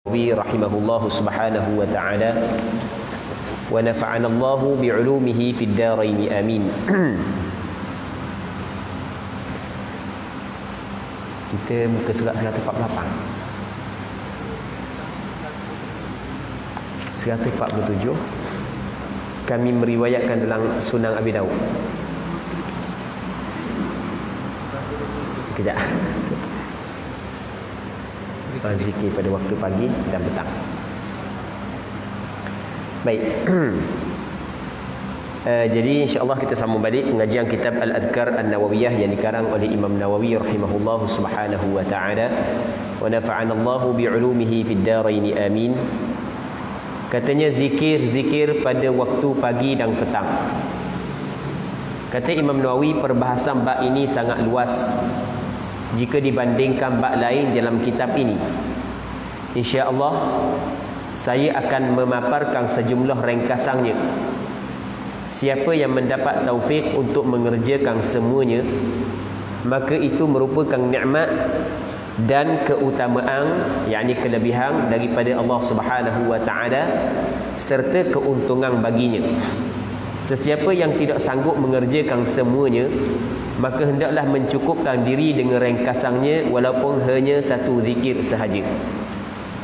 rahimahullahu subhanahu wa ta'ala wa nafa'ana Allahu bi'ulumihi fid darain amin. Kita muka surat 148. 147 kami meriwayatkan dalam Sunan Abi Daud. Kejap. Zikir pada waktu pagi dan petang. Baik. Jadi insya-Allah kita sambung balik pengajian kitab Al-Adhkar An-Nawawiyah yang dikarang oleh Imam Nawawi rahimahullahu subhanahu wa ta'ala wa nafa'ana Allahu bi'ulumihi fid darain amin. Katanya zikir-zikir pada waktu pagi dan petang. Kata Imam Nawawi, perbahasan bab ini sangat luas jika dibandingkan bab lain dalam kitab ini. Insya-Allah saya akan memaparkan sejumlah ringkasannya. Siapa yang mendapat taufik untuk mengerjakan semuanya, maka itu merupakan nikmat dan keutamaan, yakni kelebihan daripada Allah Subhanahu wa taala serta keuntungan baginya. Sesiapa yang tidak sanggup mengerjakan semuanya, maka hendaklah mencukupkan diri dengan ringkasannya walaupun hanya satu zikir sahaja.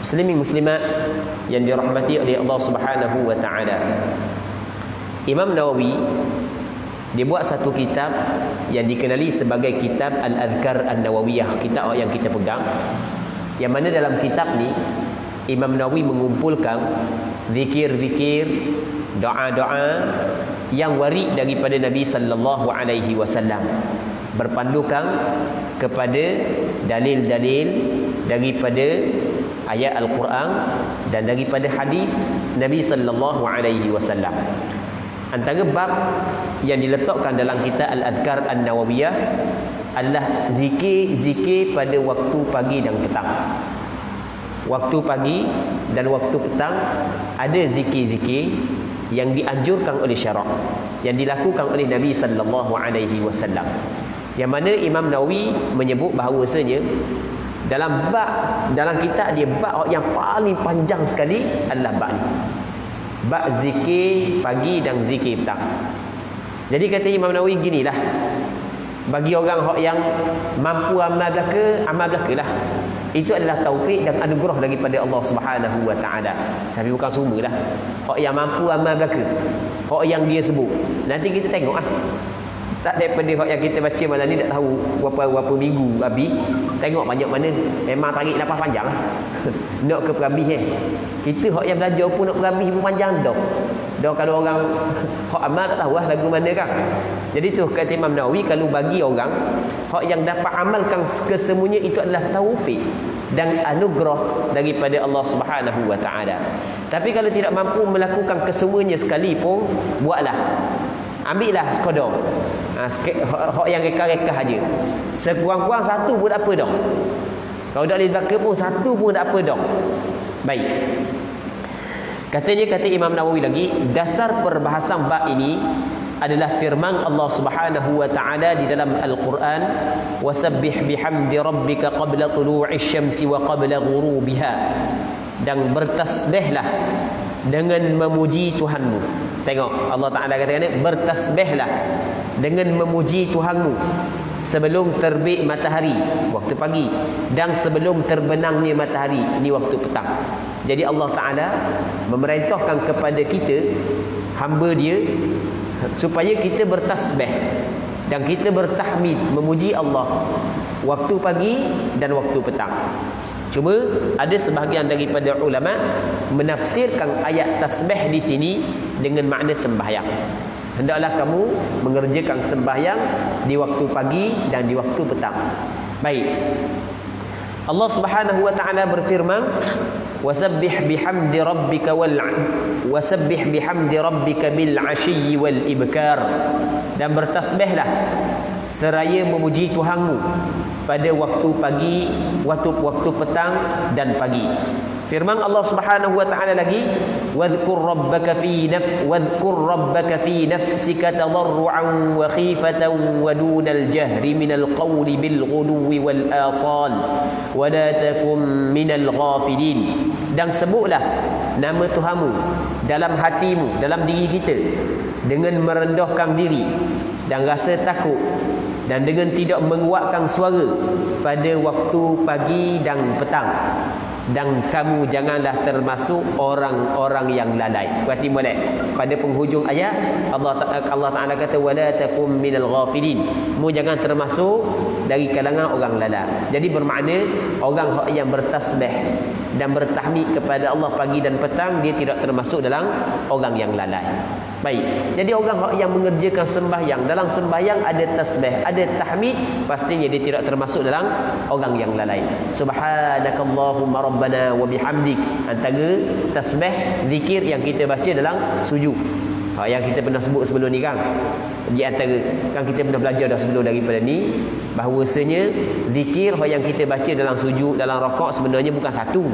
Muslimin muslimat yang dirahmati oleh Allah Subhanahu wa taala. Imam Nawawi dia buat satu kitab yang dikenali sebagai kitab Al-Adhkar An-Nawawiyah, kitab yang kita pegang. Yang mana dalam kitab ni Imam Nawawi mengumpulkan zikir-zikir, doa-doa yang warid daripada Nabi sallallahu alaihi wasallam, berpandukan kepada dalil-dalil daripada ayat Al-Quran dan daripada hadis Nabi sallallahu alaihi wasallam. Antara bab yang diletakkan dalam kitab Al-Adhkar An-Nawawiyah adalah zikir-zikir pada waktu pagi dan petang. Waktu pagi dan waktu petang ada zikir-zikir yang dianjurkan oleh syarak, yang dilakukan oleh Nabi sallallahu alaihi wasallam. Yang mana Imam Nawawi menyebut bahawasanya dalam kitab dia bab yang paling panjang sekali adalah bab ni. Bab zikir pagi dan zikir petang. Jadi kata Imam Nawawi ginilah, bagi orang yang mampu amal belaka lah, itu adalah taufik dan anugerah daripada Allah Subhanahu wa taala. Tapi bukan semualah. Hak yang mampu amal belaka, hak yang dia sebut, nanti kita tengok start daripada hak yang kita baca malam ni, tak tahu berapa minggu habis. Tengok banyak mana, memang tarik lapas panjang. Nak ke perhabis kita hak yang belajar pun nak perhabis pun panjang dah. Dah kalau orang hak amal tak tahu lagu mana kan. Jadi tu kata Imam Nawawi, kalau bagi orang hak yang dapat amalkan kesemuanya itu adalah taufik dan anugerah daripada Allah Subhanahu wa taala. Tapi kalau tidak mampu melakukan kesemuanya sekali pun, buatlah. Ambillah sekadar. Hak yang reka-reka aja. Sekurang-kurang satu pun tak apa dah. Kalau tak boleh belaka pun satu pun tak apa dah. Baik. Kata Imam Nawawi lagi, dasar perbahasan bab ini adalah firman Allah Subhanahu wa taala di dalam Al-Quran, wasabbih bihamdi rabbika qabla tulu'i syamsi wa qabla ghurubiha, dan bertasbihlah dengan memuji Tuhanmu. Tengok Allah Taala kata bertasbihlah dengan memuji Tuhanmu sebelum terbit matahari waktu pagi dan sebelum terbenamnya matahari ini waktu petang. Jadi Allah Taala memerintahkan kepada kita hamba dia supaya kita bertasbih dan kita bertahmid memuji Allah waktu pagi dan waktu petang. Cuma ada sebahagian daripada ulama menafsirkan ayat tasbih di sini dengan makna sembahyang. Hendaklah kamu mengerjakan sembahyang di waktu pagi dan di waktu petang. Baik. Allah Subhanahu wa taala berfirman, wasabbih bihamdi rabbika bil 'ashyi wal ibkar, dan bertasbihlah seraya memuji Tuhanmu pada waktu pagi, waktu petang dan pagi. Firman Allah Subhanahu wa taala lagi, wadhkur rabbaka fi nafsika tadarruan wa khifatan wa dunal jahri minal qawli bil ghuduwi wal asal wa la takum minal ghafilin. dan sebutlah nama Tuhanmu dalam hatimu, dalam diri kita, dengan merendahkan diri dan rasa takut, dan dengan tidak menguatkan suara pada waktu pagi dan petang. Dan kamu janganlah termasuk orang-orang yang lalai. Berarti molek pada penghujung ayat Allah Taala kata wala takum minal ghafilin. Mu jangan termasuk dari kalangan orang lalai. Jadi bermakna orang yang bertasbih dan bertahmid kepada Allah pagi dan petang, dia tidak termasuk dalam orang yang lalai. Baik. Jadi orang yang mengerjakan sembahyang, dalam sembahyang ada tasbih, ada tahmid, pastinya dia tidak termasuk dalam orang yang lalai. Subhanakallahumma rabbana wa bihamdik, antara tasbih zikir yang kita baca dalam sujud. Yang kita pernah sebut sebelum ni kan, di antara kan kita pernah belajar dah sebelum daripada ni, bahawasanya zikir yang kita baca dalam sujud, dalam rakaat sebenarnya bukan satu.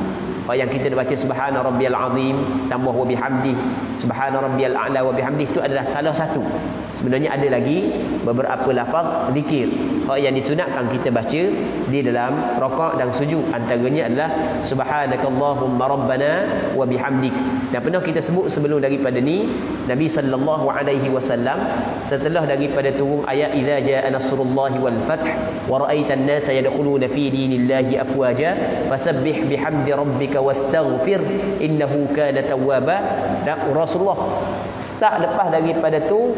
Yang kita baca subhana rabbiyal azim tambah wa bihamdih, subhana rabbiyal a'la wa bihamdih, itu adalah salah satu. Sebenarnya ada lagi beberapa lafaz zikir yang disunatkan kita baca di dalam rakaat dan sujud. Antaranya adalah subhanakallahumma rabbana wa bihamdik. Dan pernah kita sebut sebelum daripada ni, Nabi sallallahu alaihi wasallam setelah daripada turun ayat idza jaa nasrullahi wal fath wa ra'aitan nasa yadkhuluna fi dinillahi afwaja fasabbih bihamdi rabbika wastaghfir innahu kana tawwaba. Dan Rasulullah start lepas daripada tu,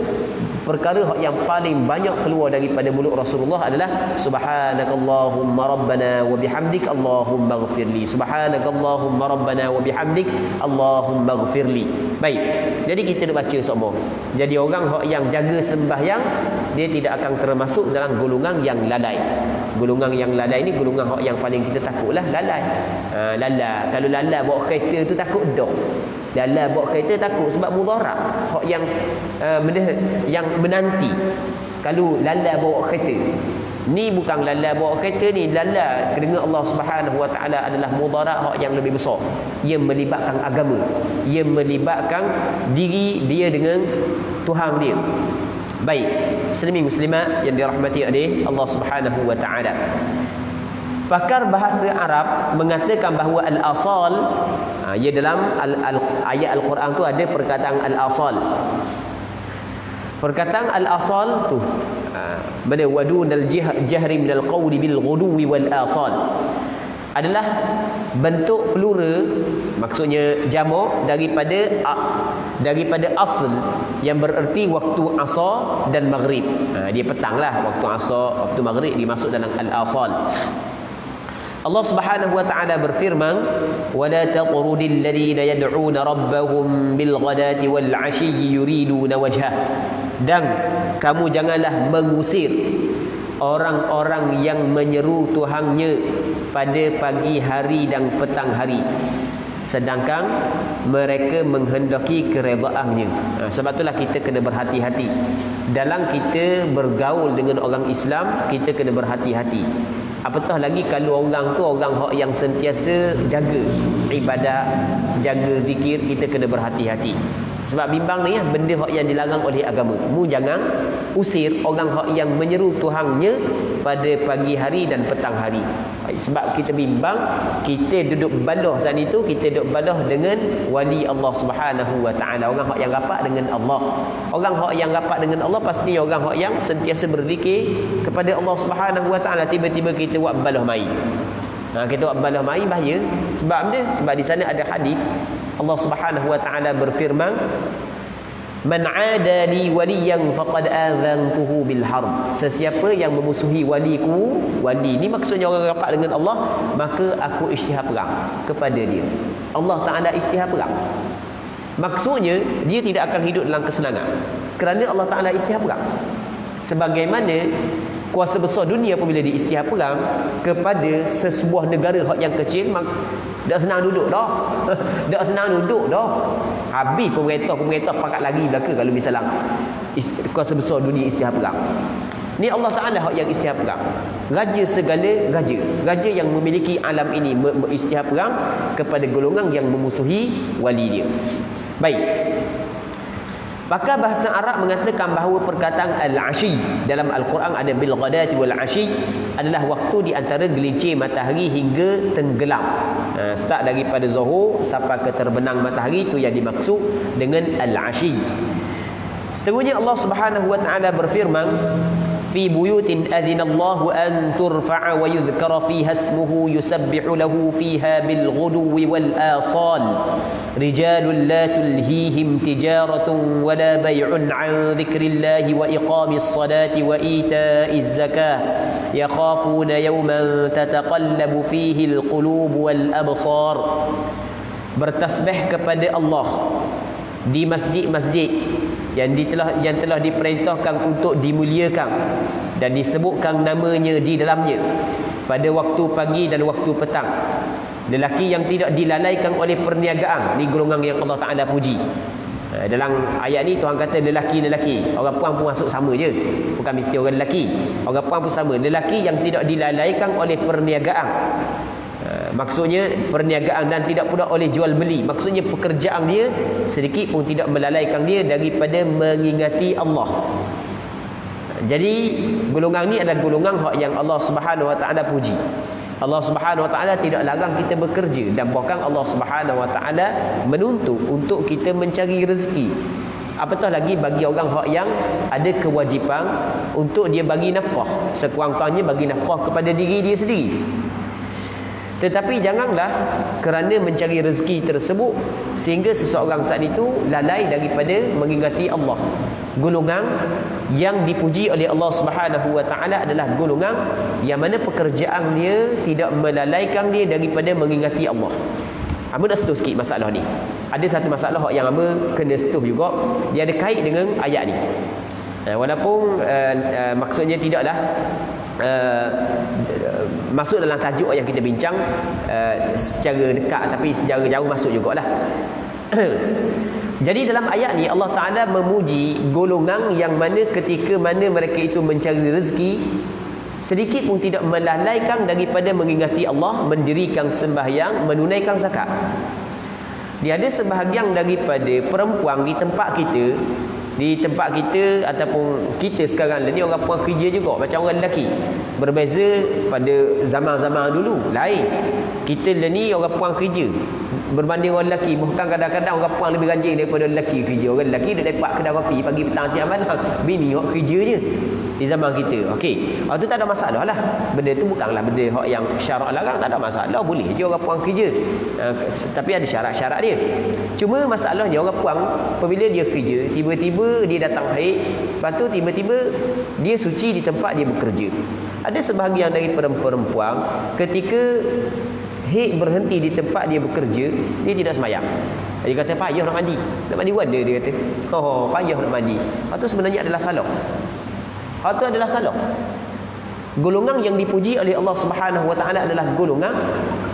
perkara yang paling banyak keluar daripada mulut Rasulullah adalah subhanakallahumma rabbana wa bihamdik allahumma ighfirli, subhanakallahumma rabbana wa bihamdik allahumma ighfirli. Baik, jadi kita nak baca semua. Jadi orang yang jaga sembahyang, dia tidak akan termasuk dalam golongan yang lalai. Golongan yang lalai ni golongan yang paling kita takutlah, lalai. Lalai, kalau lalai bawa kereta tu takut dah. Lalai bawa kereta takut sebab mudarat. Hak yang yang menanti. Kalau lalai bawa kereta, ni bukan lalai bawa kereta, ni lalai dengan Allah Subhanahu Wa Taala adalah mudarat hak yang lebih besar. Ia melibatkan agama, ia melibatkan diri dia dengan Tuhan dia. Baik, muslimin muslimat yang dirahmati oleh Allah Subhanahu Wa Taala. Pakar bahasa Arab mengatakan bahawa al-asal, ia dalam ayat Al-Quran tu ada perkataan al-asal. Perkataan al-asal tu benda wadunal jahri minal qawli bil ghuduwi wal asal adalah bentuk plural, maksudnya jamak daripada asal yang bererti waktu asar dan maghrib. Dia petang lah, waktu asar, waktu maghrib dimasuk dalam al-asal. Allah Subhanahu wa taala berfirman, "Wala taqrudil ladzina yad'una rabbahum bil ghadati wal 'ashyi yuriduna wajhah." Dan kamu janganlah mengusir orang-orang yang menyeru Tuhannya pada pagi hari dan petang hari, sedangkan mereka menghendaki keredaannya. Sebab itulah kita kena berhati-hati dalam kita bergaul dengan orang Islam. Kita kena berhati-hati. Apatah lagi kalau orang tu orang yang sentiasa jaga ibadat, jaga zikir, kita kena berhati-hati. Sebab bimbang ni benda yang dilarang oleh agama. Mu jangan usir orang yang menyeru Tuhannya pada pagi hari dan petang hari. Sebab kita bimbang, kita duduk balah saat itu, kita duduk balah dengan wali Allah Subhanahu Wa Taala, orang yang rapat dengan Allah. Orang yang rapat dengan Allah pasti orang yang sentiasa berzikir kepada Allah Subhanahu Wa Taala. Tiba-tiba kita buat balah mai. Kita buat balah mai bahaya. Sebab dia, sebab di sana ada hadis Allah Subhanahu Wa Taala berfirman, "Man 'ada li waliyan faqad adzantuhu bil harb." Sesiapa yang memusuhi waliku, wali ni maksudnya orang rapat dengan Allah, maka aku isytihar perang kepada dia. Allah Taala isytihar perang. Maksudnya dia tidak akan hidup dalam kesenangan kerana Allah Taala isytihar perang. Sebagaimana kuasa besar dunia apabila diisytihar perang kepada sesebuah negara yang kecil, tak senang duduk dah. Tak senang duduk dah. Habis pemerintah pakat lagi belaka kalau misalnya kuasa besar dunia isytihar perang. Ni Allah Ta'ala yang isytihar perang. Raja segala raja, raja yang memiliki alam ini isytihar perang kepada golongan yang memusuhi wali dia. Baik. Pakar bahasa Arab mengatakan bahawa perkataan al-ashi dalam Al-Quran ada bil ghadati wal ashi adalah waktu di antara gelincir matahari hingga tenggelam. Start daripada zuhur sampai ke terbenang matahari, itu yang dimaksud dengan al-ashi. Seterusnya Allah Subhanahu wa taala berfirman, fi buyutin adzinallahu an turfa'a wa yudhkara fiha ismuhu yusabbihu lahu fiha bil ghuduwi wal asal rijalun la tulhihim tijaratun wa la bay'un 'an dzikrillahi wa iqamis salati wa ita'iz zakah yakhafuna yawman tataqallabu fihi al qulub wal absar. Bertasbih kepada Allah di masjid-masjid yang telah diperintahkan untuk dimuliakan dan disebutkan namanya di dalamnya pada waktu pagi dan waktu petang. Lelaki yang tidak dilalaikan oleh perniagaan, ni golongan yang Allah Ta'ala puji. Dalam ayat ni Tuhan kata lelaki-lelaki, orang puan pun masuk sama je, bukan mesti orang lelaki, orang puan pun sama. Lelaki yang tidak dilalaikan oleh perniagaan, maksudnya perniagaan dan tidak pula oleh jual beli. Maksudnya pekerjaan dia sedikit pun tidak melalaikan dia daripada mengingati Allah. Jadi golongan ni adalah golongan yang Allah Subhanahu Wa Taala puji. Allah Subhanahu Wa Taala tidak larang kita bekerja, dan bahkan Allah Subhanahu Wa Taala menuntut untuk kita mencari rezeki. Apatah lagi bagi orang yang ada kewajipan untuk dia bagi nafkah, sekurang-kurangnya bagi nafkah kepada diri dia sendiri. Tetapi janganlah kerana mencari rezeki tersebut sehingga seseorang saat itu lalai daripada mengingati Allah. Golongan yang dipuji oleh Allah Subhanahu Wa Taala adalah golongan yang mana pekerjaan dia tidak melalaikan dia daripada mengingati Allah. Amba nak sentuh sikit masalah ni. Ada satu masalah yang amba kena sentuh juga, dia ada kait dengan ayat ni. Walaupun maksudnya tidaklah masuk dalam tajuk yang kita bincang secara dekat, tapi secara jauh masuk jugalah. Jadi dalam ayat ni Allah Ta'ala memuji golongan yang mana ketika mana mereka itu mencari rezeki, sedikit pun tidak melalaikan daripada mengingati Allah, mendirikan sembahyang, menunaikan zakat. Dia ada sebahagian daripada perempuan di tempat kita ataupun kita sekarang ni, orang perempuan kerja juga macam orang lelaki. Berbeza pada zaman-zaman dulu lain. Kita ni orang perempuan kerja berbanding orang lelaki. Bahkan kadang-kadang orang perempuan lebih rajin daripada lelaki kerja. Orang lelaki dia dapat kedai kopi pagi, petang, siang, malam. Bini hok kerja je di zaman kita. Okey, itu tak ada masalah lah. Benda tu bukanlah benda hok yang syarak larang, tak ada masalah. Boleh je orang perempuan kerja. Tapi ada syarat-syarat dia. Cuma masalahnya orang perempuan apabila dia kerja, tiba-tiba dia datang haid, lepas tu tiba-tiba dia suci di tempat dia bekerja. Ada sebahagian dari perempuan ketika haid berhenti di tempat dia bekerja, dia tidak sembahyang. Dia kata payah nak mandi. Nak mandi wanda, dia kata. Payah nak mandi. Itu sebenarnya adalah salah. Itu adalah salah. Golongan yang dipuji oleh Allah Subhanahu Wa Taala adalah golongan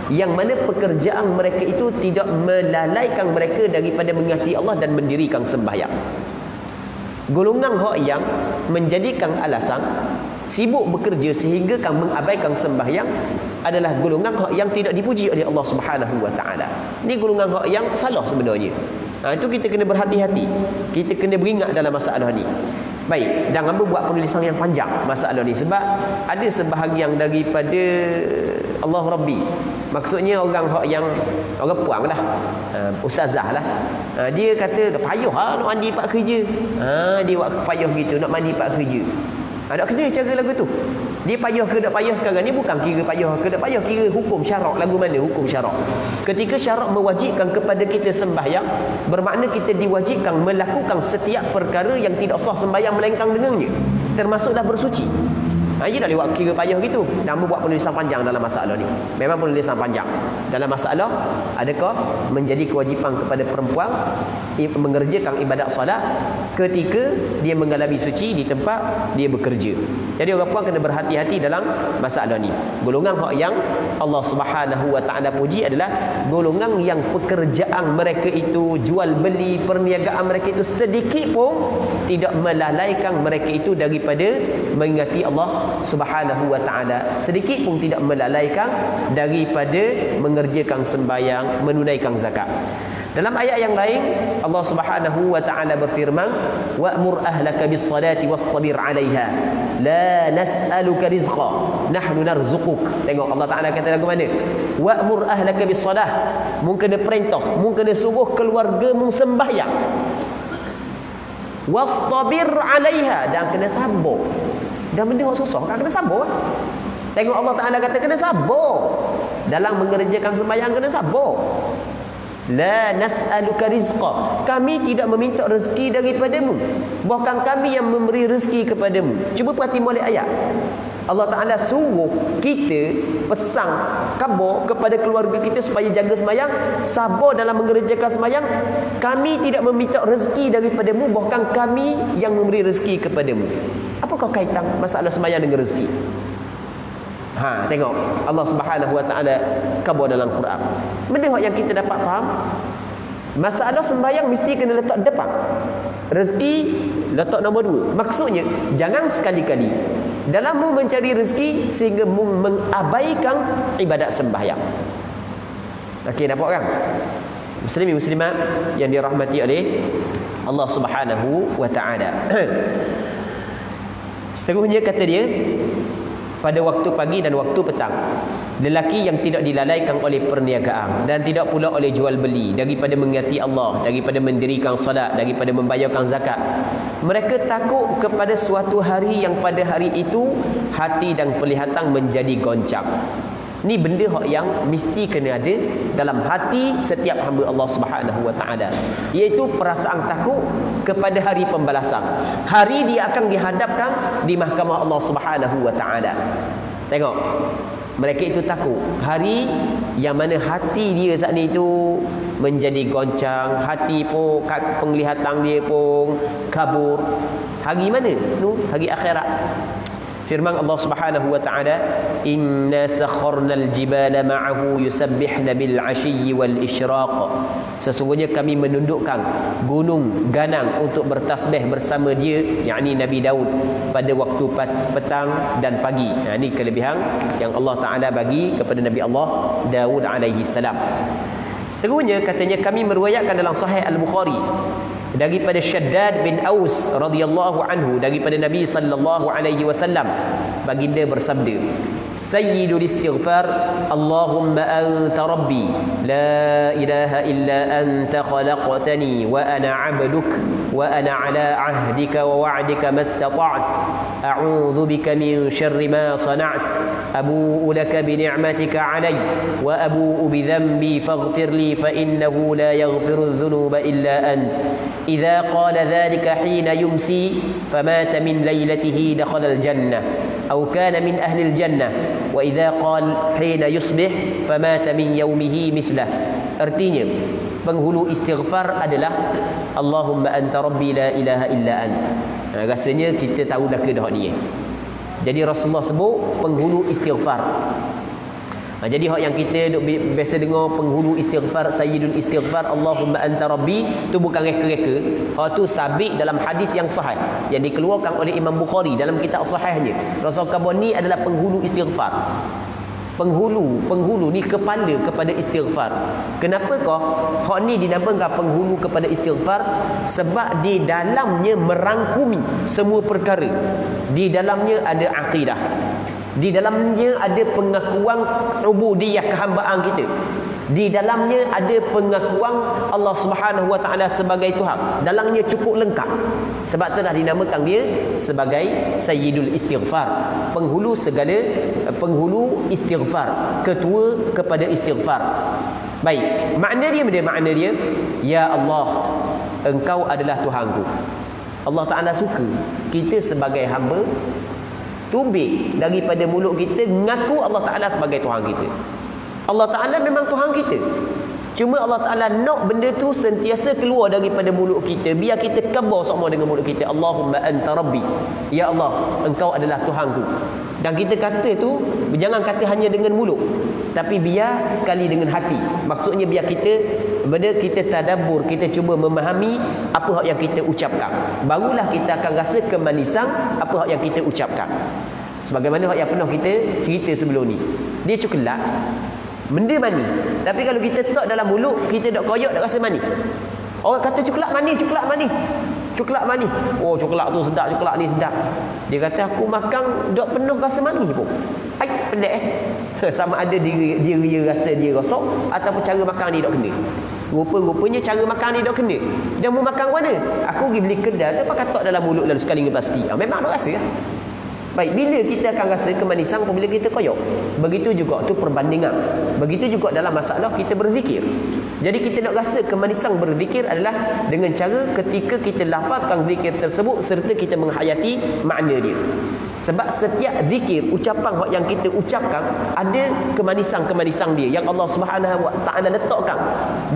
yang mana pekerjaan mereka itu tidak melalaikan mereka daripada mengingati Allah dan mendirikan sembahyang. Golongan yang menjadikan alasan sibuk bekerja sehingga kan mengabaikan sembahyang adalah golongan yang tidak dipuji oleh Allah Subhanahu Wa Taala. Ini golongan yang salah sebenarnya. Itu kita kena berhati-hati. Kita kena beringat dalam masalah ni. Baik, dan hamba buat penulisan yang panjang masalah ni sebab ada sebahagian daripada Allah Rabbi, maksudnya orang yang orang puang lah, ustazah lah, dia kata payah nak mandi pak kerja. Dia buat payah gitu nak mandi pak kerja. Nak kena cara lagu tu. Dia payah ke tak payah sekarang ni bukan kira payah ke tak payah, kira hukum syarak. Lagu mana hukum syarak? Ketika syarak mewajibkan kepada kita sembahyang, bermakna kita diwajibkan melakukan setiap perkara yang tidak sah sembahyang melainkan dengannya, termasuklah bersuci. Dia nak lewat kira payah gitu. Dan buat penulisan panjang dalam masalah ni. Memang penulisan panjang. Dalam masalah, adakah menjadi kewajipan kepada perempuan mengerjakan ibadat solat ketika dia mengalami suci di tempat dia bekerja. Jadi orang puan kena berhati-hati dalam masalah ni. Golongan yang Allah Subhanahu Wa Taala puji adalah golongan yang pekerjaan mereka itu, jual beli, perniagaan mereka itu sedikit pun tidak melalaikan mereka itu daripada mengingati Allah Subhanahu wa ta'ala, sedikit pun tidak melalaikan daripada mengerjakan sembahyang, menunaikan zakat. Dalam ayat yang lain Allah Subhanahu wa ta'ala berfirman, wa'mur ahlaka bis-salati wastabir 'alaiha la nas'aluka rizqa nahnu narzuquk. Tengok Allah Ta'ala kata lagu mana? Wa'mur ahlaka bis-salah, mung kena perintah, mung kena suruh keluarga mung sembahyang. Wastabir 'alaiha, dan kena sabar. Dan benda yang susah kan kena sabar. Tengok Allah Ta'ala kata kena sabar. Dalam mengerjakan sembahyang kena sabar. La nas'aluka rizqa, kami tidak meminta rezeki daripadamu, bahkan kami yang memberi rezeki kepadamu. Cuba perhati molek ayat. Allah Ta'ala suruh kita, pesan khabar kepada keluarga kita supaya jaga sembahyang, sabar dalam mengerjakan sembahyang. Kami tidak meminta rezeki daripadamu, bahkan kami yang memberi rezeki kepadamu. Apakah kaitan masalah sembahyang dengan rezeki? Tengok Allah Subhanahu wa ta'ala khabar dalam Quran. Benda yang kita dapat faham, masalah sembahyang mesti kena letak depan, rezeki letak nombor 2. Maksudnya jangan sekali-kali dalam mu mencari rezeki sehingga mu mengabaikan ibadat sembahyang. Okey, nampak kan? Muslimin muslimat yang dirahmati oleh Allah Subhanahu wa ta'ala. Seterusnya kata dia, pada waktu pagi dan waktu petang, lelaki yang tidak dilalaikan oleh perniagaan dan tidak pula oleh jual beli, daripada mengingati Allah, daripada mendirikan salat, daripada membayarkan zakat, mereka takut kepada suatu hari yang pada hari itu hati dan penglihatan menjadi goncang. Ni benda yang mesti kena ada dalam hati setiap hamba Allah Subhanahu wa ta'ala, iaitu perasaan takut kepada hari pembalasan. Hari dia akan dihadapkan di mahkamah Allah Subhanahu wa ta'ala. Tengok, mereka itu takut hari yang mana hati dia saat ni itu menjadi goncang, hati pun, penglihatan dia pun kabur. Hari mana? Hari akhirat. Firman Allah Subhanahu wa ta'ala, inna sakharnal jibala ma'ahu yusabbihna bil 'ashyi wal isyraq. Sesungguhnya kami menundukkan gunung ganang untuk bertasbih bersama dia, yakni Nabi Daud, pada waktu petang dan pagi. Ini kelebihan yang Allah Ta'ala bagi kepada Nabi Allah Daud alaihi salam. Seterusnya katanya kami meriwayatkan dalam Sahih Al-Bukhari daripada Shaddad bin Aus radhiyallahu anhu, daripada Nabi sallallahu alaihi wasallam, baginda bersabda, sayyidul istighfar Allahumma anta rabbi la ilaha illa anta khalaqtani wa ana 'abduk wa ana 'ala 'ahdika wa wa'dika mastata'at a'udzu bika min syarri ma sana'at abu'u laka bi ni'matika 'alayya wa abu'u bi dhanbi faghfir li fa innahu la yaghfiru dhunuba illa ant. إذا قال ذلك حين يمسي فمات من ليلته دخل الجنة أو كان من أهل الجنة وإذا قال حين يصبح فمات من يومه مثله. Artinya penghulu istighfar adalah Allahumma anta rabbi la ilaha illa anta. Rasanya kita tahu dah ke dah ni. Jadi Rasulullah sebut penghulu istighfar. Jadi hak yang kita biasa dengar penghulu istighfar, sayyidul istighfar Allahumma anta rabbi, tu bukan reka-reka. Hak tu sabit dalam hadis yang sahih yang dikeluarkan oleh Imam Bukhari dalam kitab sahihnya. Rasul khabar ni adalah penghulu istighfar. Penghulu ni kepala kepada istighfar. Kenapakah hak ni dinamakan penghulu kepada istighfar? Sebab di dalamnya merangkumi semua perkara. Di dalamnya ada akidah, di dalamnya ada pengakuan ubudiyah, kehambaan kita. Di dalamnya ada pengakuan Allah Subhanahu wa ta'ala sebagai Tuhan. Dalamnya cukup lengkap. Sebab tu dah dinamakan dia sebagai Sayyidul Istighfar, penghulu istighfar, ketua kepada istighfar. Baik, makna dia benda makna dia, ya Allah, Engkau adalah Tuhanku. Allah Ta'ala suka kita sebagai hamba tubik daripada mulut kita mengaku Allah Ta'ala sebagai Tuhan kita. Allah Ta'ala memang Tuhan kita. Cuma Allah Ta'ala nak benda tu sentiasa keluar daripada mulut kita. Biar kita khabar semua dengan mulut kita. Allahumma anta rabbi. Ya Allah, Engkau adalah Tuhanku. Dan kita kata tu, jangan kata hanya dengan mulut, tapi biar sekali dengan hati. Maksudnya biar kita tadabbur, kita cuba memahami apa yang kita ucapkan. Barulah kita akan rasa kemanisan apa yang kita ucapkan. Sebagaimana yang pernah kita cerita sebelum ni. Dia coklat, benda mani. Tapi kalau kita tak dalam mulut, kita dak koyak, dak rasa mani. Orang kata coklat mani, coklat mani. Coklat mani. Oh, coklat tu sedap, coklat ni sedap. Dia kata aku makan dak penuh rasa mani pun. Ai, pelik Sama ada dia rasa dia rosok ataupun cara makan ni dak kena. Rupa-rupanya cara makan ni dak kena. Dia mau makan mana? Aku pergi beli kedai tu pakai tak dalam mulut lalu sekali dengan plastik. Memang nak rasa lah. Baik, bila kita akan rasa kemanisan apabila kita koyak. Begitu juga tu perbandingan. Begitu juga dalam masalah kita berzikir. Jadi kita nak rasa kemanisan berzikir adalah dengan cara ketika kita lafazkan zikir tersebut serta kita menghayati makna dia. Sebab setiap zikir, ucapan yang kita ucapkan ada kemanisan-kemanisan dia yang Allah Subhanahu wa taala letakkan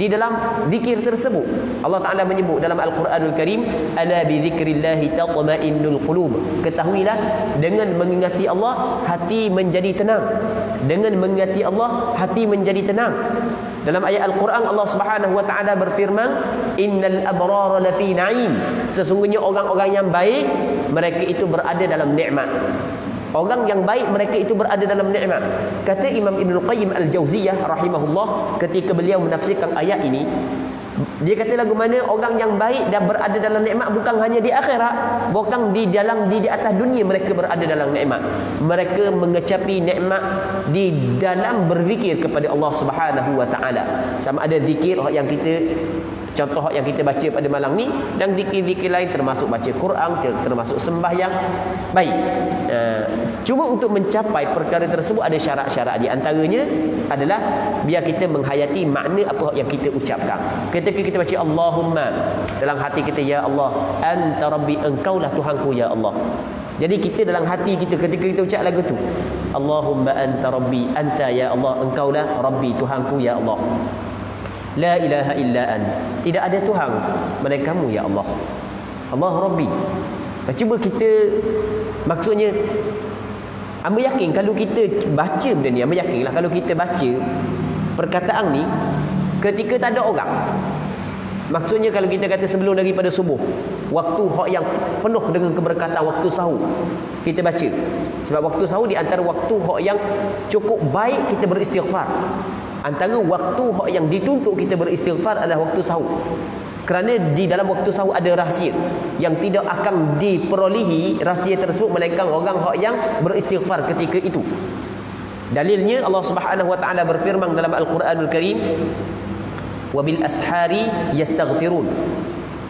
di dalam zikir tersebut. Allah Taala menyebut dalam Al-Quranul Karim, "Ala bi dzikrillahi tatma'innul qulub." Ketahuilah, dengan mengingati Allah hati menjadi tenang. Dengan mengingati Allah hati menjadi tenang. Dalam ayat Al-Quran Allah Subhanahu wa taala berfirman, "Innal abrara lafi na'im." Sesungguhnya orang-orang yang baik mereka itu berada dalam nikmat. Orang yang baik mereka itu berada dalam nikmat. Kata Imam Ibn Qayyim Al-Jauziyah rahimahullah ketika beliau menafsirkan ayat ini, dia kata lagu mana orang yang baik dan berada dalam nikmat bukan hanya di akhirat, bukan di atas dunia mereka berada dalam nikmat. Mereka mengecapi nikmat di dalam berzikir kepada Allah Subhanahu wa taala. Sama ada zikir yang kita contoh yang kita baca pada malam ni dan zikir-zikir lain termasuk baca Quran, termasuk sembahyang. Baik. Cuma untuk mencapai perkara tersebut ada syarat-syarat. Di antaranya adalah biar kita menghayati makna apa yang kita ucapkan. Ketika kita baca Allahumma, dalam hati kita, ya Allah, anta rabbi, engkaulah Tuhanku ya Allah. Jadi kita dalam hati kita ketika kita ucap lagu tu, Allahumma anta rabbi, anta ya Allah, engkaulah rabbi, Tuhanku ya Allah. La ilaha illa an, tidak ada Tuhan melainkan kamu ya Allah. Allah Rabbi. Cuba kita, maksudnya amba yakin kalau kita baca benda ni, amba yakinlah kalau kita baca perkataan ni ketika tak ada orang. Maksudnya kalau kita kata sebelum daripada subuh, waktu yang penuh dengan keberkatan waktu sahur, kita baca. Sebab waktu sahur di antara waktu yang cukup baik kita beristighfar. Antara waktu yang dituntut kita beristighfar adalah waktu sahur. Kerana di dalam waktu sahur ada rahsia yang tidak akan diperolehi rahsia tersebut melainkan orang yang beristighfar ketika itu. Dalilnya Allah Subhanahu wa taala berfirman dalam Al-Quranul Karim, "Wa bil ashari yastaghfirun."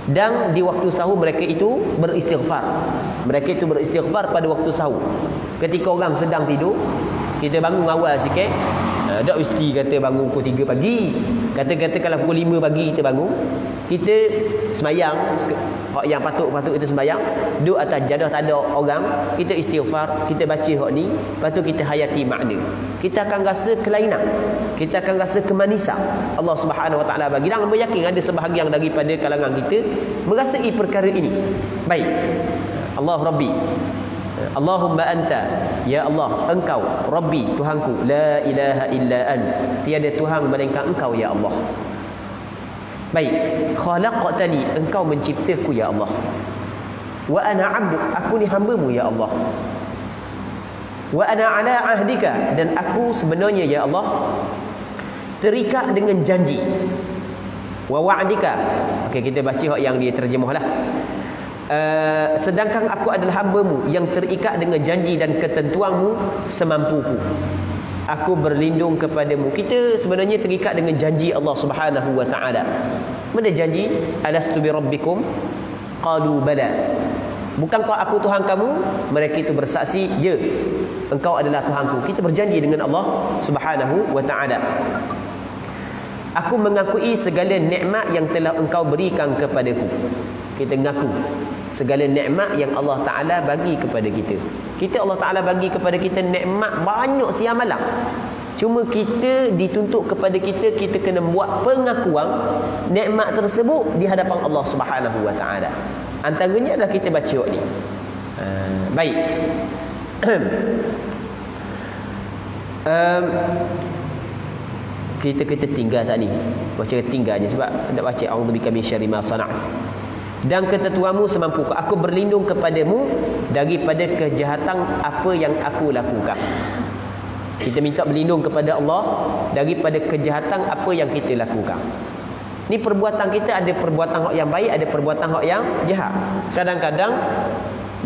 Dan di waktu sahur mereka itu beristighfar. Mereka itu beristighfar pada waktu sahur. Ketika orang sedang tidur, kita bangun awal sikit. Tak mesti kata bangun pukul 3 pagi. Kata-kata kalau pukul 5 pagi kita bangun, kita semayang yang patut kita semayang, duduk atas jadah tak ada orang, kita istighfar, kita baca hak ni, lepas tu kita hayati makna. Kita akan rasa kelainan, kita akan rasa kemanisan Allah Subhanahu wa taala bagi. Dan yakin ada sebahagian daripada kalangan kita merasai perkara ini. Baik. Allah Rabbi, Allahumma anta, ya Allah, engkau Rabbi, Tuhanku, la ilaha illa an, tiada Tuhan melainkan engkau ya Allah. Baik, khalaqtani, engkau menciptaku ya Allah. Wa ana 'abduk, aku ni hamba-Mu ya Allah. Wa ana 'ala ahdika, dan aku sebenarnya ya Allah terikat dengan janji. Wa wa'dika. Okey, kita baca yang dia terjemahlah. Sedangkan aku adalah hamba-Mu yang terikat dengan janji dan ketentuan-Mu semampuku. Aku berlindung kepadamu. Kita sebenarnya terikat dengan janji Allah Subhanahu wa taala. Mana janji? Alastu bi rabbikum? Qalu bala. Bukankah aku Tuhan kamu? Mereka itu bersaksi, ya, engkau adalah Tuhanku. Kita berjanji dengan Allah Subhanahu wa taala. Aku mengakui segala nikmat yang telah engkau berikan kepadaku. Kita mengaku segala nikmat yang Allah Ta'ala bagi kepada kita. Allah Ta'ala bagi kepada kita nikmat banyak siang malam. Cuma kita dituntut kepada kita kena buat pengakuan nikmat tersebut di hadapan Allah Subhanahu wa taala. Antaranya adalah kita baca ni. Baik. Kita tinggal saat ni. Baca tinggalnya sebab nak baca a'udzubika min syarri ma sana'at. dan ketentuanmu semampu. Aku berlindung kepadamu daripada kejahatan apa yang aku lakukan. Kita minta berlindung kepada Allah daripada kejahatan apa yang kita lakukan. Ni perbuatan kita, ada perbuatan hak yang baik, ada perbuatan hak yang jahat. Kadang-kadang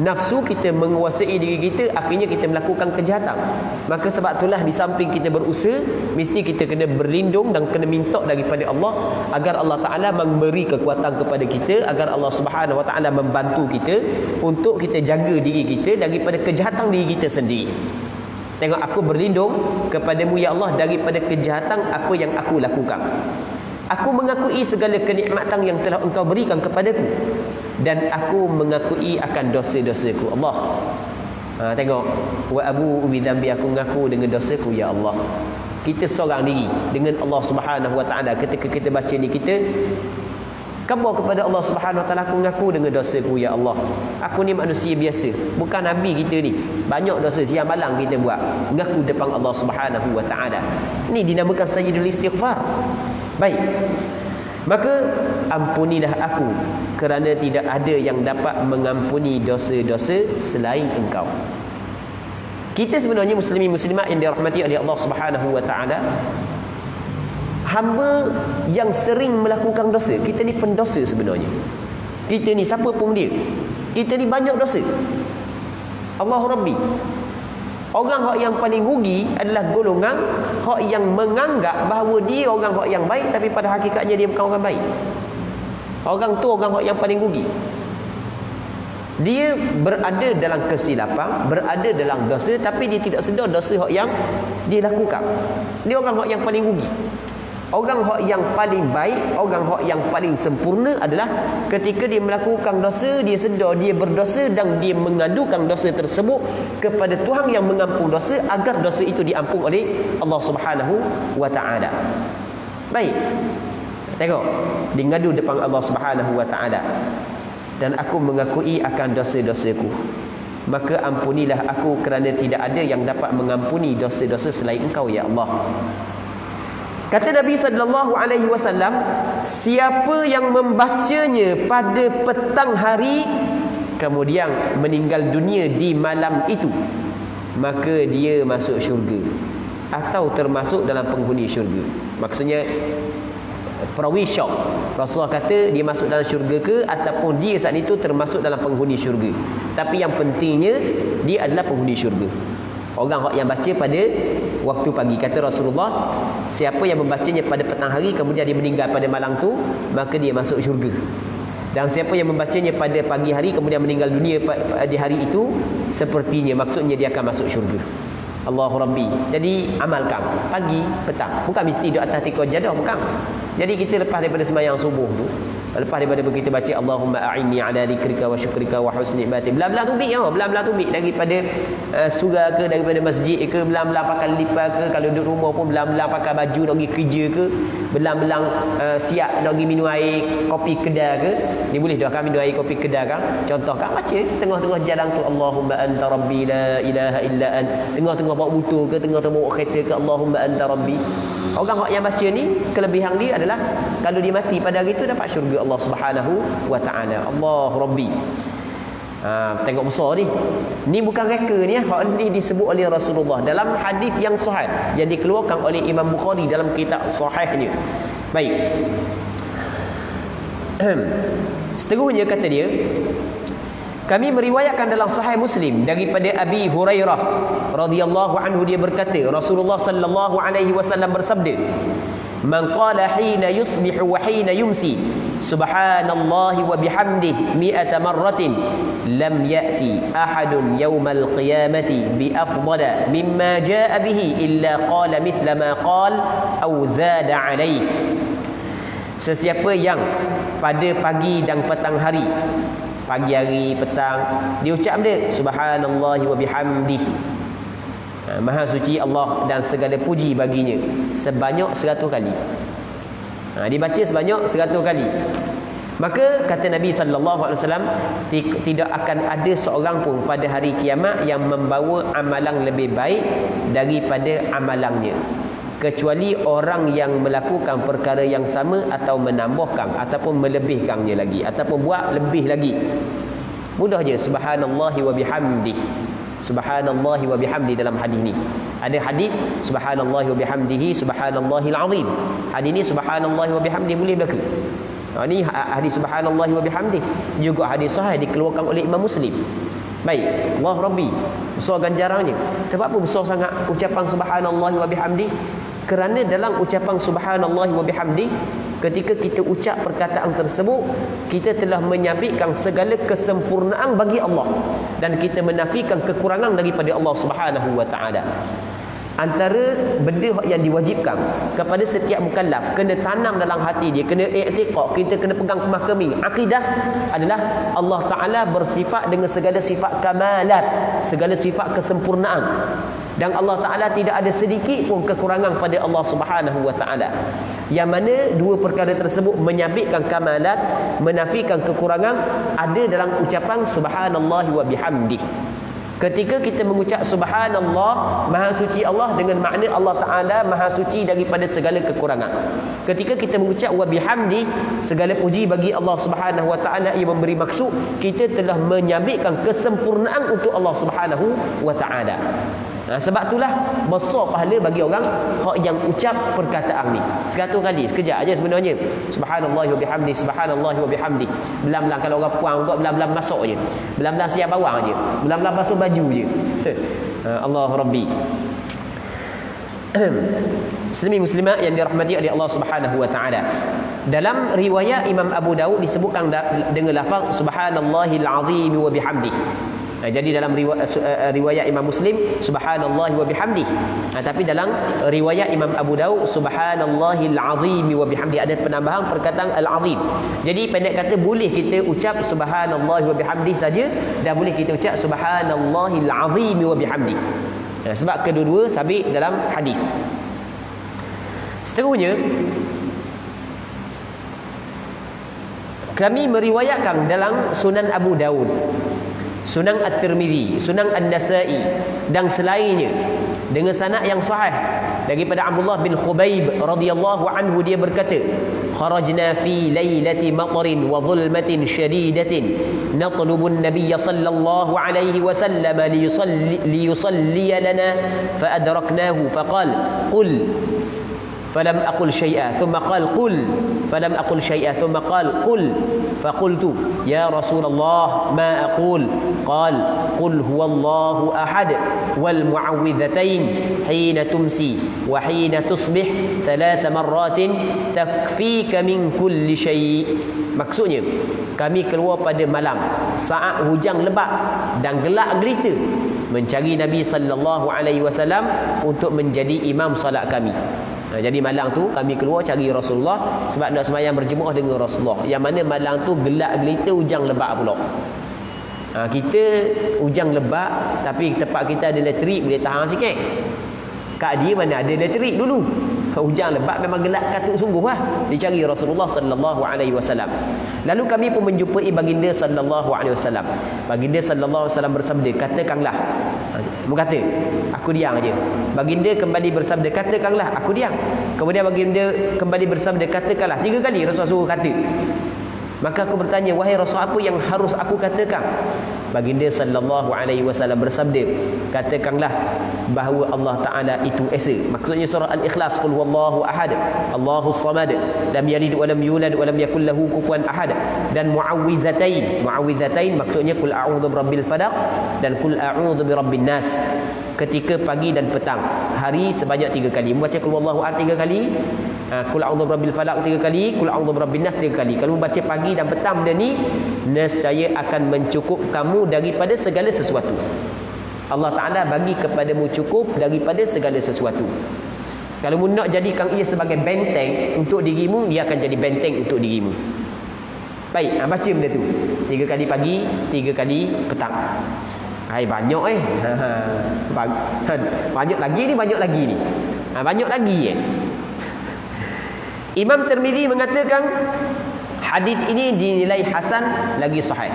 nafsu kita menguasai diri kita, akhirnya kita melakukan kejahatan. Maka sebab itulah di samping kita berusaha, mesti kita kena berlindung dan kena minta daripada Allah agar Allah Ta'ala memberi kekuatan kepada kita, agar Allah Subhanahu Wa Ta'ala membantu kita untuk kita jaga diri kita daripada kejahatan diri kita sendiri. Tengok, aku berlindung kepadamu ya Allah daripada kejahatan apa yang aku lakukan. Aku mengakui segala kenikmatan yang telah engkau berikan kepadaku, dan aku mengakui akan dosa-dosaku. Allah, tengok, wa abu bi dzambi, aku mengaku dengan dosaku ya Allah. Kita seorang diri dengan Allah Subhanahu Wa Ta'ala. Ketika kita baca ni, kita khabar kepada Allah Subhanahu Wa Ta'ala, aku mengaku dengan dosaku ya Allah. Aku ni manusia biasa, bukan nabi kita ni. Banyak dosa siang malam kita buat, mengaku depan Allah Subhanahu Wa Ta'ala. Ini dinamakan sayyidul istighfar. Baik, maka ampunilah aku, kerana tidak ada yang dapat mengampuni dosa-dosa selain engkau. Kita sebenarnya muslimin muslimat yang dirahmati oleh Allah Subhanahu Wa Ta'ala, hamba yang sering melakukan dosa. Kita ni pendosa sebenarnya. Kita ni siapa pun dia, kita ni banyak dosa. Allahu Rabbi. Orang hak yang paling rugi adalah golongan hak yang menganggap bahawa dia orang hak yang baik, tapi pada hakikatnya dia bukan orang baik. Orang tu orang hak yang paling rugi. Dia berada dalam kesilapan, berada dalam dosa, tapi dia tidak sedar dosa hak yang dia lakukan. Dia orang hak yang paling rugi. Orang hak yang paling baik, orang hak yang paling sempurna adalah ketika dia melakukan dosa, dia sedar dia berdosa dan dia mengadukan dosa tersebut kepada Tuhan yang mengampun dosa, agar dosa itu diampun oleh Allah Subhanahu Wa Ta'ala. Baik, tengok, dia ngadu depan Allah Subhanahu Wa Ta'ala, dan aku mengakui akan dosa-dosaku, maka ampunilah aku, kerana tidak ada yang dapat mengampuni dosa-dosa selain engkau ya Allah. Kata Nabi SAW, siapa yang membacanya pada petang hari kemudian meninggal dunia di malam itu, maka dia masuk syurga atau termasuk dalam penghuni syurga. Maksudnya perawi syok, Rasulullah kata dia masuk dalam syurga ke, ataupun dia saat itu termasuk dalam penghuni syurga. Tapi yang pentingnya dia adalah penghuni syurga. Orang yang baca pada waktu pagi, kata Rasulullah, siapa yang membacanya pada petang hari kemudian dia meninggal pada malam tu, maka dia masuk syurga. Dan siapa yang membacanya pada pagi hari kemudian meninggal dunia di hari itu, sepertinya maksudnya dia akan masuk syurga. Allahu Rabbi. Jadi amalkan pagi, petang. Bukan mesti duduk atas tikar jadah, bukan. Jadi kita lepas daripada sembahyang subuh tu, lepas daripada kita baca Allahumma a'inni ala dzikrika wa syukrika wa husni ibadatik, belah-belah tubik ya, belah-belah tubik daripada surau ke, daripada masjid ke, belah-belah pakai lipas ke, kalau duduk rumah pun belah-belah pakai baju nak pergi kerja ke, belah-belah siap nak pergi minum air kopi kedai ke. Ni boleh dah kan minum air kopi kedai kan, contoh kan baca tengah-tengah jalan tu Allahumma anta rabbi la ilaha illa an, tengah-tengah bawa motor ke, tengah-tengah bawa kereta ke, Allahumma anta rabbi. Orang yang baca ni, kelebihan dia adalah kalau dia mati pada hari itu dapat syurga Allah Subhanahu Wa Ta'ala. Allah Rabbi. Tengok besar ni. Ni bukan reka ni ya. Hak ni disebut oleh Rasulullah dalam hadis yang sahih yang dikeluarkan oleh Imam Bukhari dalam kitab sahihnya. Baik. Seterusnya kata dia, kami meriwayatkan dalam Sahih Muslim daripada Abi Hurairah radhiyallahu anhu, dia berkata Rasulullah sallallahu alaihi wasallam bersabda, man qala hina yusbihu wa hina yumsi subhanallahi wa bihamdihi mi'ata marratin lam ya'ti ahadun yawmal qiyamati bi afdala mimma jaa'a bihi illa qala mithla ma qala aw zada alaihi. Sesiapa yang pada pagi dan petang hari, pagi hari, petang, dia ucap dia subhanallahi wa bihamdihi, maha suci Allah dan segala puji baginya, sebanyak 100 kali. Dibaca sebanyak 100 kali. Maka kata Nabi SAW, tidak akan ada seorang pun pada hari kiamat yang membawa amalan lebih baik daripada amalannya. kecuali orang yang melakukan perkara yang sama atau menambahkan ataupun melebihkannya lagi ataupun buat lebih lagi. Mudah je, subhanallahi wa bihamdih. Subhanallahi wa bihamdi dalam hadis ni. Ada hadis subhanallahi wa bihamdihi subhanallahil azim. Hadis ni subhanallahi wa bihamdi boleh berlaku. Ini hadis subhanallahi wa bihamdi. Juga hadis sahih dikeluarkan oleh Imam Muslim. Baik, Allah Rabbi besar ganjarannya. Sebab apa besar sangat ucapan subhanallahi wa bihamdi? Kerana dalam ucapan subhanallahi wa bihamdi, ketika kita ucap perkataan tersebut, kita telah menyabitkan segala kesempurnaan bagi Allah dan kita menafikan kekurangan daripada Allah Subhanahu wa taala. Antara benda yang diwajibkan kepada setiap mukallaf kena tanam dalam hati dia, kena i'tiqad, kita kena pegang kemah keming. Akidah adalah Allah Taala bersifat dengan segala sifat kamalat, segala sifat kesempurnaan. Dan Allah Ta'ala tidak ada sedikit pun kekurangan pada Allah Subhanahu wa Ta'ala. Yang mana dua perkara tersebut menyabitkan kamalat, menafikan kekurangan, ada dalam ucapan subhanallahi wa bihamdih. Ketika kita mengucap subhanallah, maha suci Allah, dengan makna Allah Ta'ala maha suci daripada segala kekurangan. Ketika kita mengucap wa bihamdi, segala puji bagi Allah Subhanahu wa Ta'ala yang memberi maksud kita telah menyabitkan kesempurnaan untuk Allah Subhanahu wa Ta'ala. Sebab itulah besar pahala bagi orang yang ucap perkataan ni 100 kali, sekejap aja sebenarnya. Subhanallah wa bihamdi, subhanallah wa bihamdi. Belam-belam kalau orang puang juga belam-belam masuk je. Belam-belam siap bawang je. Belam-belam basuh baju je. Allah Rabbi. Muslimin muslimat yang dirahmati oleh Allah Subhanahu wa taala. Dalam riwayat Imam Abu Daud disebutkan dengan lafaz subhanallahil azim wa bihamdi. Jadi dalam riwayat Imam Muslim subhanallahi wa bihamdi. Tapi dalam riwayat Imam Abu Daud subhanallahil azim wa bihamdi ada penambahan perkataan al-azim. Jadi pendek kata boleh kita ucap subhanallahi wa bihamdi saja dan boleh kita ucap subhanallahil azim wa bihamdi. Sebab kedua-dua sabit dalam hadis. Seterusnya kami meriwayatkan dalam Sunan Abu Daud, Sunan At-Tirmidzi, Sunan An-Nasa'i dan selainnya dengan sanad yang sahih daripada Abdullah bin Khubayb radhiyallahu anhu, dia berkata, kharajna fi lailati matarin wa dhulmatin shadidatin natlubu an-nabiy sallallahu alaihi wasallam liyusalli lana fa adraknahu faqala qul فلم أقل شيئا ثم قال قل فلم أقل شيئا ثم قال قل فقلت يا رسول الله ما أقول قال قل هو الله أحد والمعوذتين حين تمسي وحين تصبح 3 مرات تكفيك من كل شيء. Maksudnya kami keluar pada malam saat hujan lebat dan gelap gelita mencari Nabi sallallahu alaihi wasallam untuk menjadi imam salat kami. Jadi malam tu kami keluar cari Rasulullah sebab nak sembahyang berjemaah dengan Rasulullah. Yang mana malam tu gelap gelita, hujan lebat pula. Kita hujan lebat tapi tempat kita ada elektrik, boleh tahan sikit. Kat dia mana ada elektrik dulu. Hujan lebat memang gelap katuk sungguh lah. Dicari Rasulullah sallallahu alaihi wasallam. Lalu kami pun menjumpai baginda sallallahu alaihi wasallam. Baginda sallallahu alaihi wasallam bersabda, katakanlah. Berkata, aku diam aja. Baginda kembali bersabda, katakanlah, aku diam. Kemudian baginda kembali bersabda, katakanlah. 3 kali Rasulullah suruh kata. Maka aku bertanya, wahai Rasul, apa yang harus aku katakan? Baginda sallallahu alaihi wasallam bersabda, katakanlah bahawa Allah Taala itu esa. Maksudnya surah Al-Ikhlas, qul huwallahu ahad, Allahus samad, lam yalid wa lam yulad wa lam yakul lahu kufuwan ahad. Dan muawwizatain. Muawwizatain maksudnya qul a'udzu birabbil falaq dan qul a'udzu birabbin nas. Ketika pagi dan petang, hari sebanyak 3 kali. Membaca qul huwallahu ahad 3 kali, qul a'udzu birabbil falaq 3 kali, qul a'udzu birabbin nas 3 kali. Kalau membaca pagi dan petang benda ni, nescaya akan mencukup kamu daripada segala sesuatu. Allah Ta'ala bagi kepadamu cukup daripada segala sesuatu. Kalau mu nak jadikan ia sebagai benteng untuk dirimu, dia akan jadi benteng untuk dirimu. Baik, baca benda tu 3 kali pagi, 3 kali petang. Hai, banyak banyak lagi ni, banyak lagi ni. Banyak lagi Imam Tirmidzi mengatakan hadis ini dinilai hasan lagi sahih.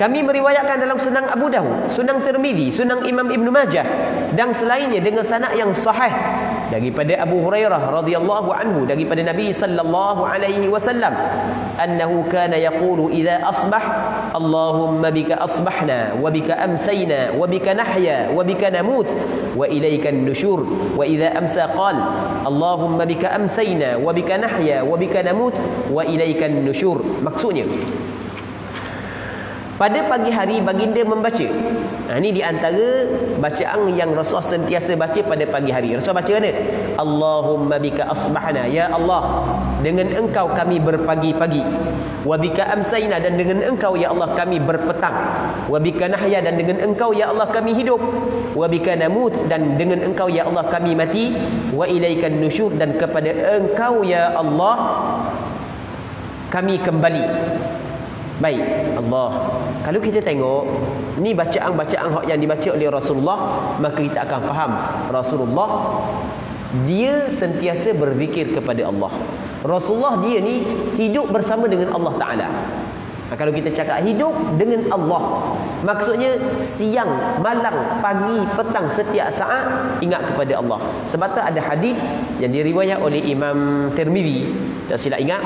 Kami meriwayatkan dalam Sunan Abu Dawud, Sunan Tirmizi, Sunan Imam Ibn Majah dan selainnya dengan sanad yang sahih daripada Abu Hurairah radhiyallahu anhu, daripada Nabi sallallahu alaihi wasallam, annahu kana yaqulu idza asbah Allahumma bika asbahna wa bika amsayna wa bika nahya wa bika namut wa ilaikan nusyur, wa idza amsa qala Allahumma bika amsayna wa bika nahya wa bika namut wa ilaikan nusyur. Maksudnya, pada pagi hari baginda membaca. Ini di antara bacaan yang Rasul sentiasa baca pada pagi hari. Rasul baca mana? Allahumma bika asbahna, ya Allah, dengan engkau kami berpagi-pagi. Wa bika amsayna, dan dengan engkau ya Allah kami berpetang. Wa bika nahya, dan dengan engkau ya Allah kami hidup. Wa bika namut, dan dengan engkau ya Allah kami mati. Wa ilaikan nusyur, dan kepada engkau ya Allah kami kembali. Baik, Allah. Kalau kita tengok ni bacaan-bacaan yang dibaca oleh Rasulullah, maka kita akan faham Rasulullah dia sentiasa berzikir kepada Allah. Rasulullah dia ni hidup bersama dengan Allah Taala. Kalau kita cakap hidup dengan Allah, maksudnya siang, malam, pagi, petang, setiap saat ingat kepada Allah. Sebab tu ada hadis yang diriwayat oleh Imam Tirmizi, tak silap ingat,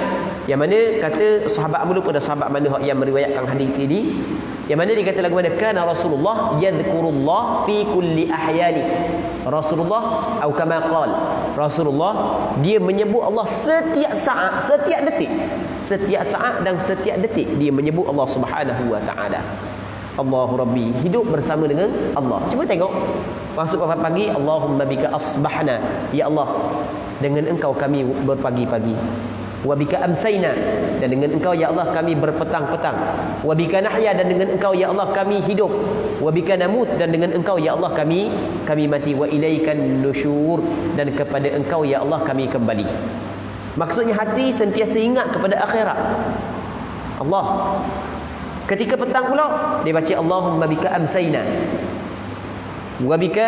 yang mana kata sahabat mula pada sahabat mana yang meriwayatkan hadis ini, yang mana dia kata lagu mana, kana Rasulullah yadhkurullah fi kulli ahyani. Rasulullah atau kama qala, Rasulullah dia menyebut Allah setiap saat, setiap detik. Setiap saat dan setiap detik dia menyebut Allah Subhanahu wa taala. Allahu Rabbi, hidup bersama dengan Allah. Cuba tengok, masuk ke pagi, Allahumma bika asbahna, ya Allah, dengan engkau kami berpagi-pagi. Wa bika amsayna, dan dengan engkau ya Allah kami berpetang-petang. Wa bika nahya, dan dengan engkau ya Allah kami hidup. Wa bika namut, dan dengan engkau ya Allah kami mati. Wa ilaikan nusyur, dan kepada engkau ya Allah kami kembali. Maksudnya hati sentiasa ingat kepada akhirat. Allah. Ketika petang pula dia baca Allahumma bika amsayna. Wa bika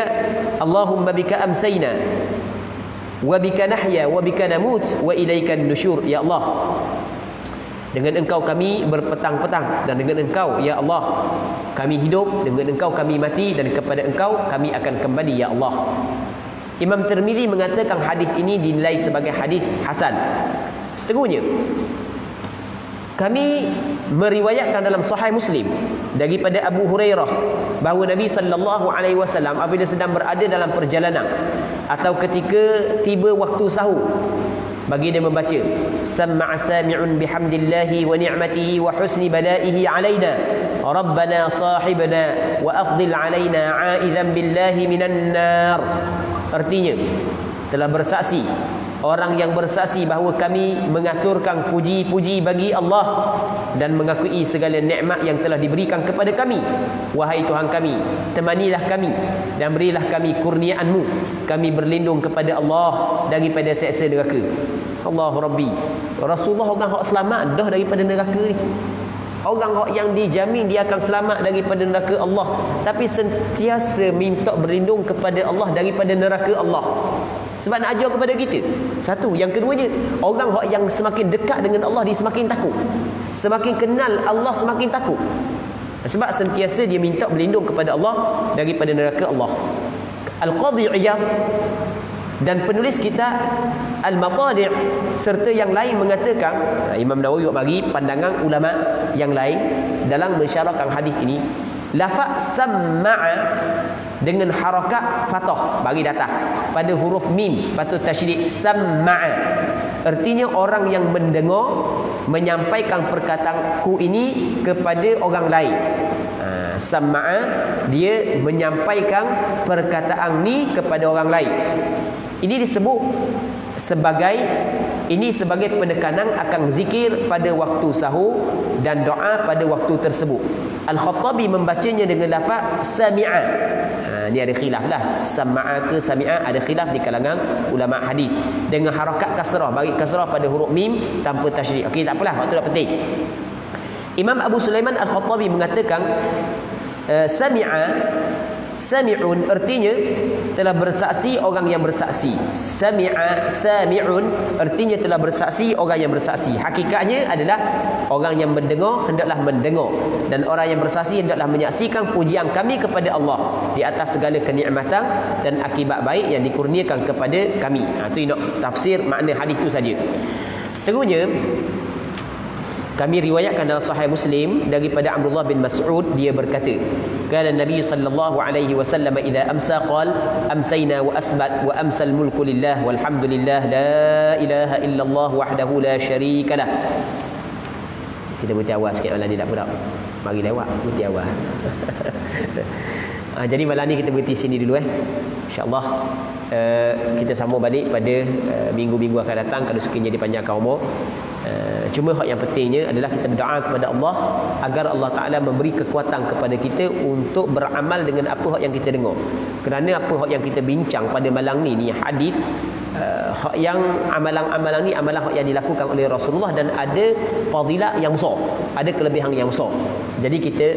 Allahumma bika amsayna. Wa bika nahya wa bika namut wa ilaikan nusyur, ya Allah, dengan engkau kami berpetang-petang, dan dengan engkau ya Allah kami hidup, dengan engkau kami mati, dan kepada engkau kami akan kembali ya Allah. Imam Tirmizi mengatakan hadis ini dinilai sebagai hadis hasan. Seterusnya, kami meriwayatkan dalam Sahih Muslim daripada Abu Hurairah bahawa Nabi sallallahu alaihi wasallam apabila sedang berada dalam perjalanan atau ketika tiba waktu sahur, bagi dia membaca sam'a sami'un bihamdillahi wa ni'matihi wa husni balaihi alaina rabbana sahibna wa afdil alaina a'idhan billahi minan nar. Artinya, telah bersaksi, orang yang bersaksi bahawa kami mengaturkan puji-puji bagi Allah dan mengakui segala nikmat yang telah diberikan kepada kami. Wahai Tuhan kami, temanilah kami dan berilah kami kurniaan-Mu. Kami berlindung kepada Allah daripada seksa neraka. Allahu Rabbi. Rasulullah orang hak selamat dah daripada neraka ni. Orang yang dijamin dia akan selamat daripada neraka Allah, tapi sentiasa minta berlindung kepada Allah daripada neraka Allah. Sebab nak ajar kepada kita. Satu, yang keduanya, orang yang semakin dekat dengan Allah dia semakin takut. Semakin kenal Allah semakin takut. Sebab sentiasa dia minta berlindung kepada Allah daripada neraka Allah. Al-Qadhi Iyad dan penulis kitab Al-Maqadi' serta yang lain mengatakan, Imam Nawawi bagi pandangan ulama yang lain dalam mensyarahkan hadis ini, lafaz sam'a dengan harakat fathah bagi datang pada huruf mim patut tasydid sam'a, artinya orang yang mendengar menyampaikan perkataanku ini kepada orang lain. Sam'a, dia menyampaikan perkataan ni kepada orang lain. Ini disebut sebagai penekanan akan zikir pada waktu sahur dan doa pada waktu tersebut. Al-Khattabi membacanya dengan lafaz sami'a. Ni ada khilaf lah, sama'a ke sami'a, ada khilaf di kalangan ulama hadis. Dengan harakat kasrah, bagi kasrah pada huruf mim tanpa tasydid. Okey, tak apalah, waktu tak penting. Imam Abu Sulaiman Al-Khattabi mengatakan sami'a Sami'un artinya telah bersaksi orang yang bersaksi. Sami'a sami'un artinya telah bersaksi orang yang bersaksi. Hakikatnya adalah orang yang mendengar hendaklah mendengar, dan orang yang bersaksi hendaklah menyaksikan pujian kami kepada Allah di atas segala kenikmatan dan akibat baik yang dikurniakan kepada kami. Itu nak tafsir makna hadis itu saja. Seterusnya kami riwayatkan dalam Sahih Muslim daripada Abdullah bin Mas'ud, dia berkata, qala Nabi sallallahu alaihi wasallam idza amsa qala amsayna wa asbat wa amsal mulku lillah walhamdulillah la ilaha illallah wahdahu la syarika lah. Kita berhenti awal sikit malam ni tak apa tak? Mari lewat berhenti awal. Jadi malam ni kita berhenti sini dulu InsyaAllah kita sambung balik pada minggu-minggu akan datang kalau sekiranya dipanjangkan umur. Cuma hak yang pentingnya adalah kita berdoa kepada Allah agar Allah Ta'ala memberi kekuatan kepada kita untuk beramal dengan apa hak yang kita dengar. Kerana apa hak yang kita bincang pada malam ni hadis, hak yang amalan-amalan ni amalan hak yang dilakukan oleh Rasulullah dan ada fadilat yang besar, ada kelebihan yang besar. Jadi kita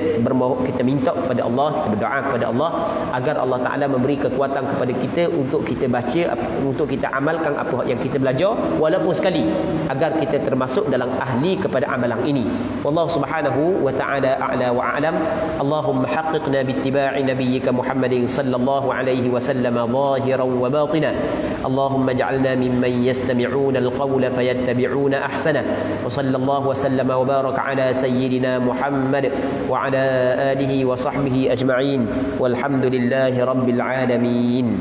minta kepada Allah, kita berdoa kepada Allah agar Allah Ta'ala memberi kekuatan kepada kita untuk kita baca, untuk kita amalkan apa yang kita belajar walaupun sekali, agar kita termasuk dalam ahli kepada amalan ini. Wallahu subhanahu wa ta'ala a'la wa a'lam. Allahumma haqqiqna bittiba'i nabiyyika Muhammadin sallallahu alaihi wasallam zahiran wa batinan. Allahumma ij'alna mimman yastami'una al-qawla fayattabi'una ahsana. Wa sallallahu wa sallama wa baraka ala sayyidina Muhammad wa ala alihi wa sahbihi ajma'in. Walhamdulillahi rabbil alamin.